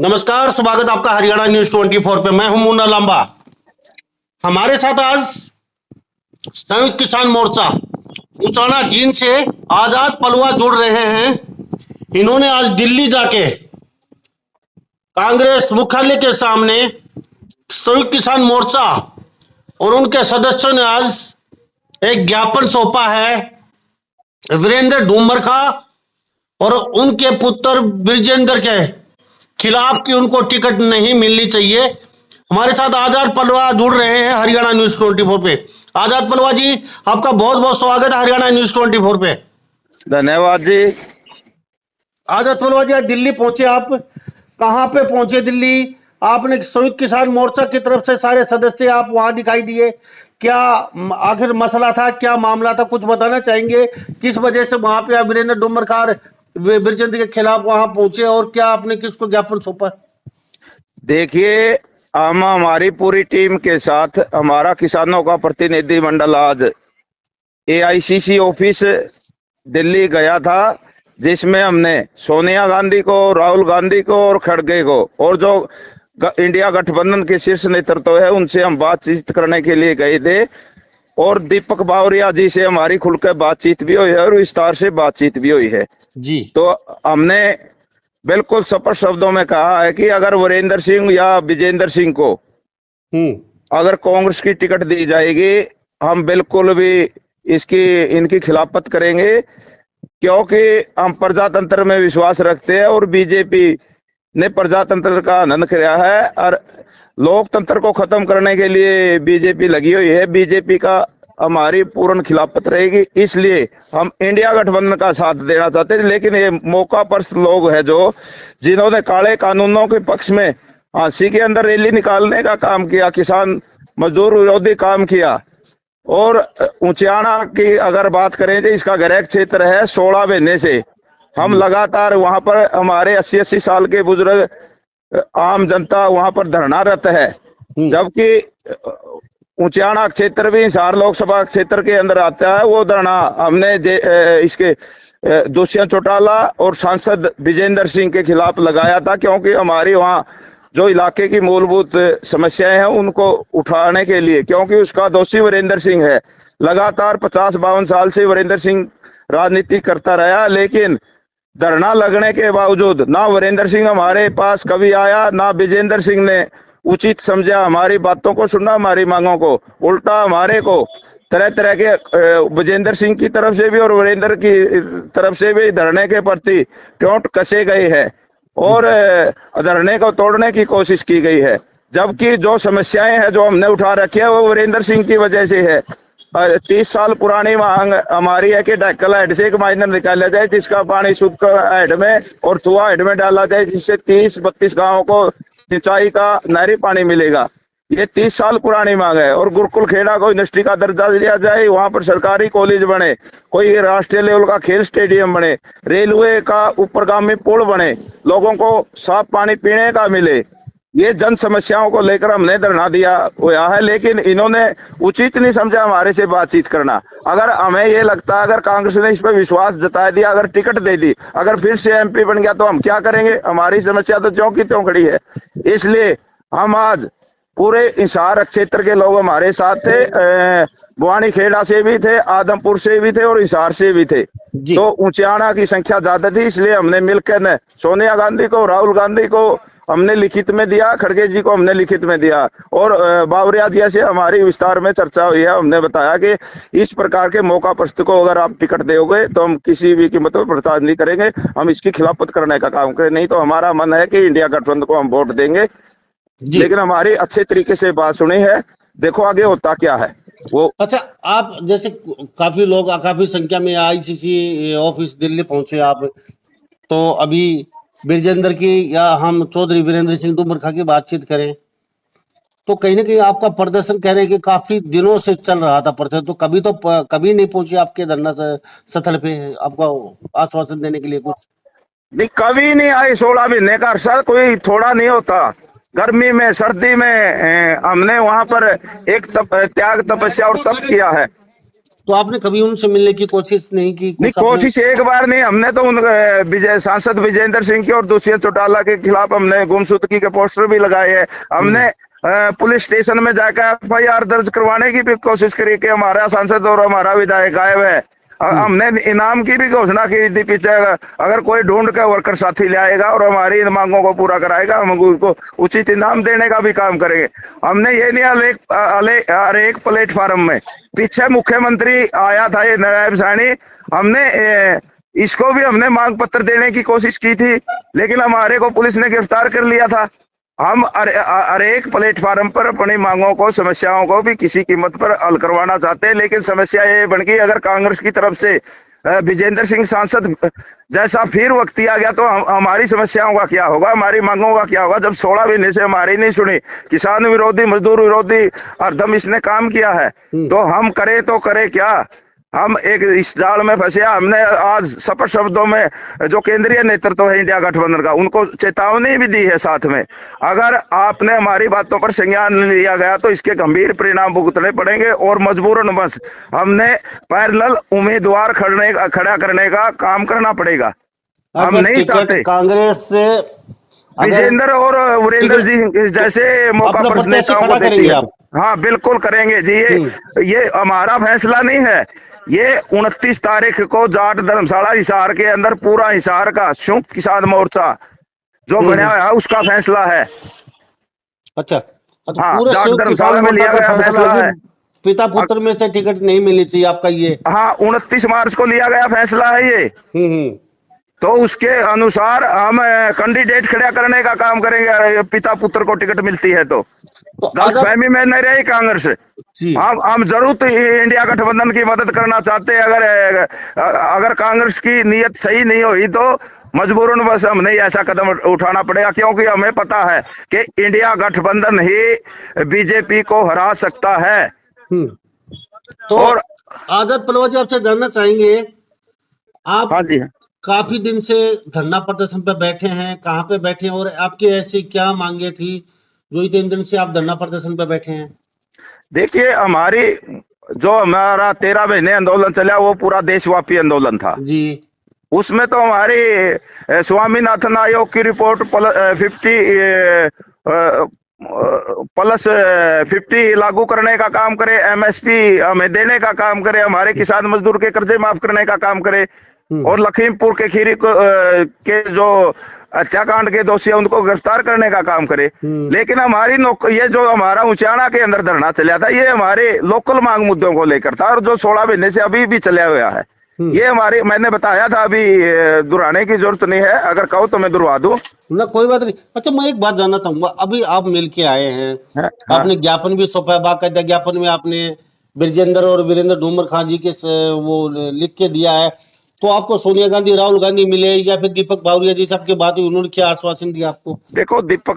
नमस्कार, स्वागत आपका हरियाणा न्यूज 24 पे। मैं हूं मुन्ना लांबा। हमारे साथ आज संयुक्त किसान मोर्चा उचाना जींद से आजाद पलवा जुड़ रहे हैं। इन्होंने आज दिल्ली जाके कांग्रेस मुख्यालय के सामने संयुक्त किसान मोर्चा और उनके सदस्यों ने आज एक ज्ञापन सौंपा है वीरेंद्र डूमरखा और उनके पुत्र ब्रिजेंद्र के खिलाफ कि उनको टिकट नहीं मिलनी चाहिए। हमारे साथ आजाद पलवा जुड़ रहे हैं हरियाणा न्यूज 24 पे। आजाद पलवा जी, आपका बहुत बहुत स्वागत है हरियाणा न्यूज 24 पे। धन्यवाद जी। आजाद पलवा जी, आज दिल्ली पहुंचे आप, कहाँ पे पहुंचे दिल्ली? आपने संयुक्त किसान मोर्चा की तरफ से सारे सदस्य आप वहां दिखाई दिए, क्या आखिर मसला था, क्या मामला था, कुछ बताना चाहेंगे? किस वजह से वहां पे वीरेंद्र डूमरखा ब्रिजेंद्र के खिलाफ वहां पहुंचे और क्या आपने किसको ज्ञापन सौंपा? देखिए, हम हमारी पूरी टीम के साथ हमारा किसानों का प्रतिनिधि मंडल आज एआईसीसी ऑफिस दिल्ली गया था, जिसमें हमने सोनिया गांधी को, राहुल गांधी को और खड़गे को और जो इंडिया गठबंधन के शीर्ष नेतृत्व है उनसे हम बातचीत करने के लिए गए थे। और दीपक बावरिया जी से हमारी खुलकर बातचीत भी हुई है और विस्तार से बातचीत भी हुई है जी। तो हमने बिल्कुल स्पष्ट शब्दों में कहा है कि अगर वीरेंद्र सिंह या विजेंद्र सिंह को अगर कांग्रेस की टिकट दी जाएगी, हम बिल्कुल भी इनकी खिलाफत करेंगे, क्योंकि हम प्रजातंत्र में विश्वास रखते हैं और बीजेपी ने प्रजातंत्र का हनन किया है और लोकतंत्र को खत्म करने के लिए बीजेपी लगी हुई है। बीजेपी का हमारी पूर्ण खिलाफत रहेगी, इसलिए हम इंडिया गठबंधन का साथ देना चाहते हैं। लेकिन ये मौका परस्त लोग हैं जो जिन्होंने काले कानूनों के पक्ष में झांसी के अंदर रैली निकालने का काम किया, किसान मजदूर विरोधी काम किया। और उचाना की अगर बात करें तो इसका गृह क्षेत्र है। 16 महीने से हम लगातार वहां पर हमारे 80-80 साल के बुजुर्ग आम जनता वहां पर धरनारत है, जबकि उचाना क्षेत्र भी हिसार लोकसभा क्षेत्र के अंदर आता है। वो धरना हमने इसके दुष्यंत चौटाला और सांसद विजेंद्र सिंह के खिलाफ लगाया था, क्योंकि हमारी वहाँ जो इलाके की मूलभूत समस्याएं हैं उनको उठाने के लिए, क्योंकि उसका दोषी वीरेंद्र सिंह है। लगातार 50-52 साल से वीरेंद्र सिंह राजनीति करता रहा, लेकिन धरना लगने के बावजूद ना वीरेंद्र सिंह हमारे पास कभी आया, ना विजेंद्र सिंह ने उचित समझा हमारी बातों को सुना, हमारी मांगों को। उल्टा हमारे को तरह तरह के विजेंद्र सिंह की तरफ से भी और वीरेंद्र की तरफ से भी धरने के प्रति टोंट कसे गए हैं और धरने को तोड़ने की कोशिश की गई है, जबकि जो समस्याएं हैं जो हमने उठा रखी है वो वीरेंद्र सिंह की वजह से है। 30 साल पुरानी मांग हमारी है कि ढक्कल हेड से एक माइनर निकाला जाए, जिसका पानी शुद्ध हेड में और चुहा हेड में डाला जाए, जिससे 30-32 गांवों को सिंचाई का नहरी पानी मिलेगा। ये 30 साल पुरानी मांग है। और गुरुकुल खेड़ा को इंडस्ट्री का दर्जा दिया जाए, वहां पर सरकारी कॉलेज बने, कोई राष्ट्रीय लेवल का खेल स्टेडियम बने, रेलवे का ऊपरगामी पुल बने, लोगों को साफ पानी पीने का मिले। ये जन समस्याओं को लेकर हमने धरना दिया हुआ है, लेकिन इन्होंने उचित नहीं समझा हमारे से बातचीत करना। अगर हमें ये लगता है अगर कांग्रेस ने इस पर विश्वास जता दिया, अगर टिकट दे दी, अगर फिर से एमपी बन गया तो हम क्या करेंगे? हमारी समस्या तो ज्यों की त्यों खड़ी है। इसलिए हम आज पूरे हिसार क्षेत्र के लोग हमारे साथ थे, बुआनी खेड़ा से भी थे, आदमपुर से भी थे और हिसार से भी थे। तो उचाना की संख्या ज्यादा थी, इसलिए हमने मिलकर सोनिया गांधी को, राहुल गांधी को हमने लिखित में दिया, खड़गे जी को हमने लिखित में दिया और बावरिया जी से हमारी विस्तार में चर्चा हुई है। हमने बताया कि इस प्रकार के मौका परस्त को अगर आप टिकट दोगे तो हम किसी भी कीमत पर बर्दाश्त नहीं करेंगे, हम इसकी खिलाफत करने का काम करें। नहीं तो हमारा मन है कि इंडिया गठबंधन को हम वोट देंगे। लेकिन हमारी अच्छे तरीके से बात सुनी है, देखो आगे होता क्या है वो। अच्छा, आप जैसे काफी लोग, काफी संख्या में आईसीसी ऑफिस दिल्ली पहुंचे आप, तो अभी ब्रिजेंद्र की या हम चौधरी वीरेंद्र सिंह डूमरखा की बातचीत करें तो कहीं ना कहीं आपका प्रदर्शन कह रहे हैं कि काफी दिनों से चल रहा था प्रदर्शन, तो कभी नहीं पहुंचे आपके धरना स्थल पे आपको आश्वासन देने के लिए कुछ? नहीं, कभी नहीं आए। 16 महीने का अरसा कोई थोड़ा नहीं होता। गर्मी में, सर्दी में हमने वहां पर एक त्याग, तपस्या और तप किया है। तो आपने कभी उनसे मिलने की कोशिश नहीं की? नहीं, कुछ अपने कोशिश एक बार नहीं, हमने तो उन सांसद विजेंद्र सिंह की और दुष्यंत चौटाला के खिलाफ हमने गुमशुदगी के पोस्टर भी लगाए हैं। हमने पुलिस स्टेशन में जाकर FIR दर्ज करवाने की भी कोशिश करी कि हमारा सांसद और हमारा विधायक गायब है। हमने इनाम की भी घोषणा की थी पीछे, अगर कोई ढूंढ के वर्कर साथी ले आएगा और हमारी इन मांगों को पूरा कराएगा, हम उसको उचित इनाम देने का भी काम करेंगे। हमने ये नहीं, हर एक प्लेटफार्म में पीछे मुख्यमंत्री आया था ये नायब साहनी, हमने इसको भी हमने मांग पत्र देने की कोशिश की थी, लेकिन हमारे को पुलिस ने गिरफ्तार कर लिया था। हम हर एक प्लेटफार्म पर अपनी मांगों को, समस्याओं को भी किसी कीमत पर हल करवाना चाहते हैं। लेकिन समस्या ये बन गई, अगर कांग्रेस की तरफ से विजेंद्र सिंह सांसद जैसा फिर वक्त आ गया तो हमारी समस्याओं का क्या होगा, हमारी मांगों का क्या होगा? जब 16 महीने से हमारी नहीं सुनी, किसान विरोधी, मजदूर विरोधी हरदम इसने काम किया है, तो हम करे तो करे क्या? हम एक इस जाल में फंसे। हमने आज स्पष्ट शब्दों में जो केंद्रीय नेतृत्व है इंडिया गठबंधन का, उनको चेतावनी भी दी है साथ में, अगर आपने हमारी बातों पर संज्ञान नहीं लिया गया तो इसके गंभीर परिणाम भुगतने पड़ेंगे। और मजबूरन बस हमने पैरेलल उम्मीदवार खड़ा करने का काम करना पड़ेगा। हम नहीं चाहते कांग्रेस से विजेंद्र और वीरेंद्र जी जैसे मौका पर नेताओं को देती है। हाँ बिल्कुल करेंगे जी। ये हमारा फैसला नहीं है, ये 29 तारीख को जाट धर्मशाला हिसार के अंदर पूरा हिसार का संयुक्त किसान मोर्चा जो बना है उसका फैसला है। अच्छा, हाँ, जाट धर्मशाला में लिया गया फैसला है। पिता पुत्र में से टिकट नहीं मिली चाहिए आपका ये? हाँ, 29 मार्च को लिया गया फैसला है ये। तो उसके अनुसार हम कैंडिडेट खड़ा करने का काम करेंगे। पिता पुत्र को टिकट मिलती है तो गलतफहमी में नहीं रही कांग्रेस। हम जरूर इंडिया गठबंधन की मदद करना चाहते हैं। अगर कांग्रेस की नीयत सही नहीं हुई तो मजबूरन बस हमने ऐसा कदम उठाना पड़ेगा, क्योंकि हमें पता है कि इंडिया गठबंधन ही बीजेपी को हरा सकता है। तो और आजाद पलवा जी, आपसे जानना चाहेंगे, आप हाँ जी, काफी दिन से धरना प्रदर्शन पे बैठे हैं, कहाँ पे बैठे हैं और आपकी ऐसी क्या मांगे थी जो इतने दिन से आप धरना प्रदर्शन पे बैठे हैं? देखिए, हमारा 13 महीने आंदोलन चला वो पूरा देशव्यापी आंदोलन था जी। उसमें तो हमारी स्वामीनाथन आयोग की रिपोर्ट +50 लागू करने का काम करे, MSP हमें देने का काम करे, हमारे किसान मजदूर के कर्जे माफ करने का काम करे, और लखीमपुर के खीरी के जो हत्याकांड के दोषी है उनको गिरफ्तार करने का काम करे। लेकिन हमारी ये जो हमारा उचाना के अंदर धरना चला था, ये हमारे लोकल मांग मुद्दों को लेकर था, और जो 16 महीने से अभी भी चला हुआ है। ये हमारी, मैंने बताया था, अभी दोहराने की जरूरत नहीं है, अगर कहो तो मैं दोहरा दूं ना, कोई बात नहीं। अच्छा, मैं एक बात जानना चाहूंगा, अभी आप मिल के आए हैं, आपने ज्ञापन भी सौंपा, बाकायदा ज्ञापन में आपने ब्रिजेंद्र और वीरेंद्र डूमर खां जी के वो लिख के दिया है, तो आपको सोनिया गांधी, राहुल गांधी मिले या फिर दीपक बावरिया जी से आपकी बात हुई, उन्होंने क्या आश्वासन दिया आपको? देखो, दीपक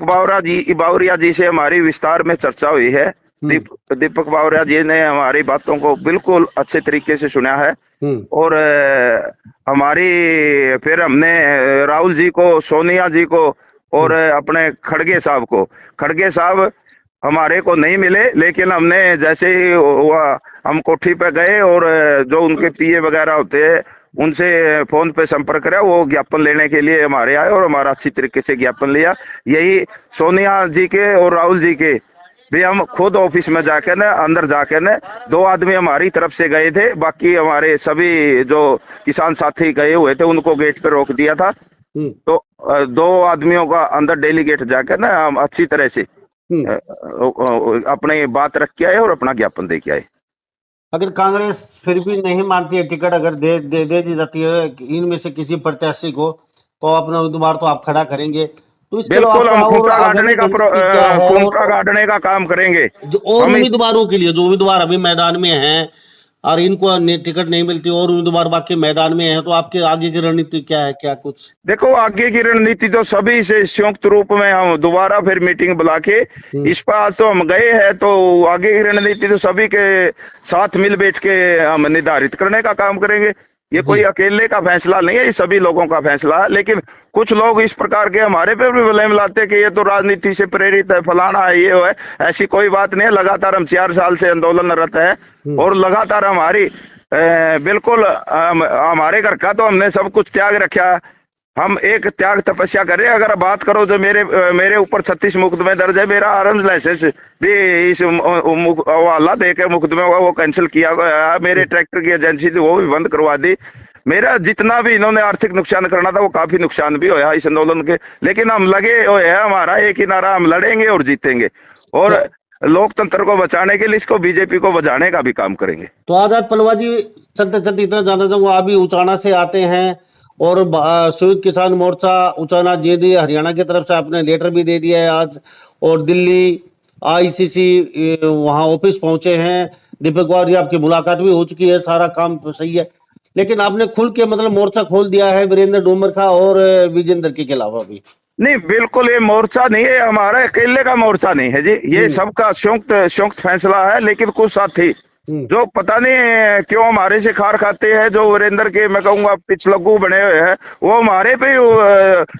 बावरिया जी से हमारी विस्तार में चर्चा हुई है। दीपक बावरिया जी ने हमारी बातों को बिल्कुल अच्छे तरीके से सुना है, और फिर हमने राहुल जी को, सोनिया जी को और अपने खड़गे साहब हमारे को नहीं मिले, लेकिन हमने जैसे ही हम कोठी पे गए और जो उनके PA वगैरह होते हैं उनसे फोन पे संपर्क करा, वो ज्ञापन लेने के लिए हमारे आए और हमारा अच्छी तरीके से ज्ञापन लिया। यही सोनिया जी के और राहुल जी के भी हम खुद ऑफिस में जाके अंदर जाके 2 आदमी हमारी तरफ से गए थे, बाकी हमारे सभी जो किसान साथी गए हुए थे उनको गेट पे रोक दिया था। तो 2 आदमियों का अंदर डेलीगेट जाकर हम अच्छी तरह से अपनी बात रख के आए और अपना ज्ञापन दे के आए। अगर कांग्रेस फिर भी नहीं मानती है, टिकट अगर दे दी जाती है इनमें से किसी प्रत्याशी को, तो अपना उम्मीदवार तो आप खड़ा करेंगे? तो बिल्कुल हम खूंटा गाड़ने का काम करेंगे। और उम्मीदवारों के लिए, जो उम्मीदवार अभी मैदान में हैं और इनको टिकट नहीं मिलती और उम्मीदवार बाकी मैदान में है, तो आपके आगे की रणनीति क्या है? क्या कुछ? देखो, आगे की रणनीति तो सभी से संयुक्त रूप में हम दोबारा फिर मीटिंग बुला के, इस पर तो हम गए हैं, तो आगे की रणनीति तो सभी के साथ मिल बैठ के हम निर्धारित करने का काम करेंगे। ये कोई अकेले का फैसला नहीं है, ये सभी लोगों का फैसला है। लेकिन कुछ लोग इस प्रकार के हमारे पे भी ब्लेम लाते हैं कि ये तो राजनीति से प्रेरित है, फलाना है, ये है। ऐसी कोई बात नहीं है। लगातार हम 4 साल से आंदोलनरत है और लगातार हमारी बिल्कुल हमारे घर का तो हमने सब कुछ त्याग रखा। हम एक त्याग तपस्या कर रहे हैं। अगर बात करो जो मेरे ऊपर 36 मुकदमे दर्ज है, मेरा आरएम लाइसेंस भी इस हवाला दे के मुकदमे वो कैंसिल किया गया। मेरे ट्रैक्टर की एजेंसी थी वो भी बंद करवा दी। मेरा जितना भी इन्होंने आर्थिक नुकसान करना था वो काफी नुकसान भी होया इस आंदोलन के, लेकिन हम लगे हुए हैं। हमारा एक ही नारा, हम लड़ेंगे और जीतेंगे और लोकतंत्र को बचाने के लिए इसको बीजेपी को बचाने का भी काम करेंगे। तो आजाद पलवा जी, चलते चलते इतना जाना चाहूंगा, अभी उचाना से आते हैं और संयुक्त किसान मोर्चा उचाना जेडी हरियाणा की तरफ से आपने लेटर भी दे दिया है आज, और दिल्ली आईसीसी वहां ऑफिस पहुंचे हैं। दीपक कुमार जी, आपकी मुलाकात भी हो चुकी है, सारा काम सही है, लेकिन आपने खुल के मतलब मोर्चा खोल दिया है वीरेंद्र डोमर का और विजेंद्र के अलावा भी। नहीं, बिल्कुल ये मोर्चा नहीं है, हमारा अकेले का मोर्चा नहीं है जी, ये सबका संयुक्त फैसला है। लेकिन कुछ साथी जो पता नहीं क्यों हमारे से खार खाते हैं, जो वीरेंद्र के मैं कहूंगा पिछलग्गू बने हुए हैं, वो हमारे पे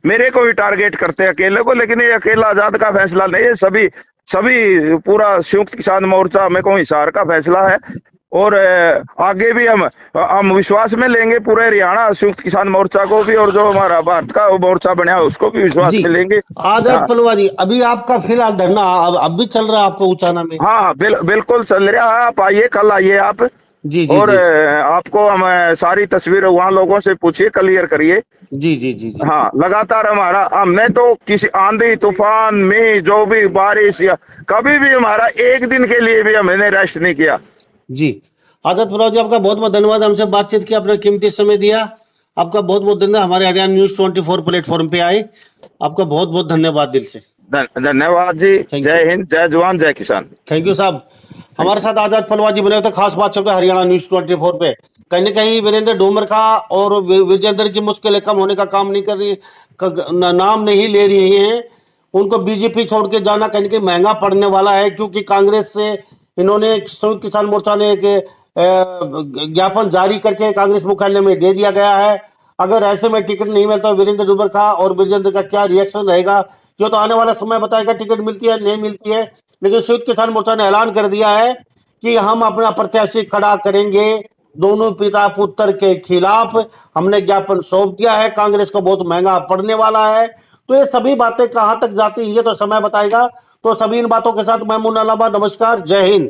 मेरे को भी टारगेट करते हैं अकेले को। लेकिन ये अकेला आजाद का फैसला नहीं है, सभी पूरा संयुक्त किसान मोर्चा मैं कहूँ हिसार का फैसला है। और आगे भी हम विश्वास में लेंगे पूरे हरियाणा संयुक्त किसान मोर्चा को भी, और जो हमारा भारत का मोर्चा बना उसको भी विश्वास में लेंगे। आजाद पलवा जी, अभी आपका फिलहाल धरना अब भी चल रहा है आपको उचाना में? हाँ, बिल्कुल चल रहा है। आप आइए, कल आइए आप। जी और आपको हम सारी तस्वीर वहाँ लोगों से पूछिए, क्लियर करिए। जी। हाँ, लगातार हमने तो किसी आंधी तूफान में जो भी बारिश या कभी भी हमारा एक दिन के लिए भी हमने रेस्ट नहीं किया। जी, आजाद पलवा जी, आपका बहुत बहुत धन्यवाद, हमसे बातचीत की, अपना कीमती समय दिया। आपका बहुत बहुत धन्यवाद, हमारे हरियाणा न्यूज 24 प्लेटफॉर्म पे आए, आपका बहुत बहुत धन्यवाद दिल से। धन्यवाद जी। जय हिंद, जय जवान, जय किसान। थैंक यू साहब। हमारे साथ आजाद पलवा जी बने हुए थे, खास बात चल रहा है हरियाणा न्यूज 24 पे। कहीं ना कहीं वीरेंद्र डोमर का और विजेंद्र की मुश्किलें कम होने का काम नहीं कर रही, नाम नहीं ले रही हैं। उनको बीजेपी छोड़ के जाना कहीं ना कहीं महंगा पड़ने वाला है, क्योंकि कांग्रेस से इन्होंने संयुक्त किसान मोर्चा ने एक ज्ञापन जारी करके कांग्रेस मुख्यालय में दे दिया गया है। अगर ऐसे में टिकट नहीं मिलता वीरेंद्र डोमर का और विजेंद्र का क्या रिएक्शन रहेगा, जो तो आने वाला समय बताएगा, टिकट मिलती है नहीं मिलती है। लेकिन संयुक्त किसान मोर्चा ने ऐलान कर दिया है कि हम अपना प्रत्याशी खड़ा करेंगे दोनों पिता पुत्र के खिलाफ। हमने ज्ञापन सौंप दिया है, कांग्रेस को बहुत महंगा पड़ने वाला है। तो ये सभी बातें कहां तक जाती है तो समय बताएगा। तो सभी इन बातों के साथ मैं मुन्ना लाबा, नमस्कार, जय हिंद।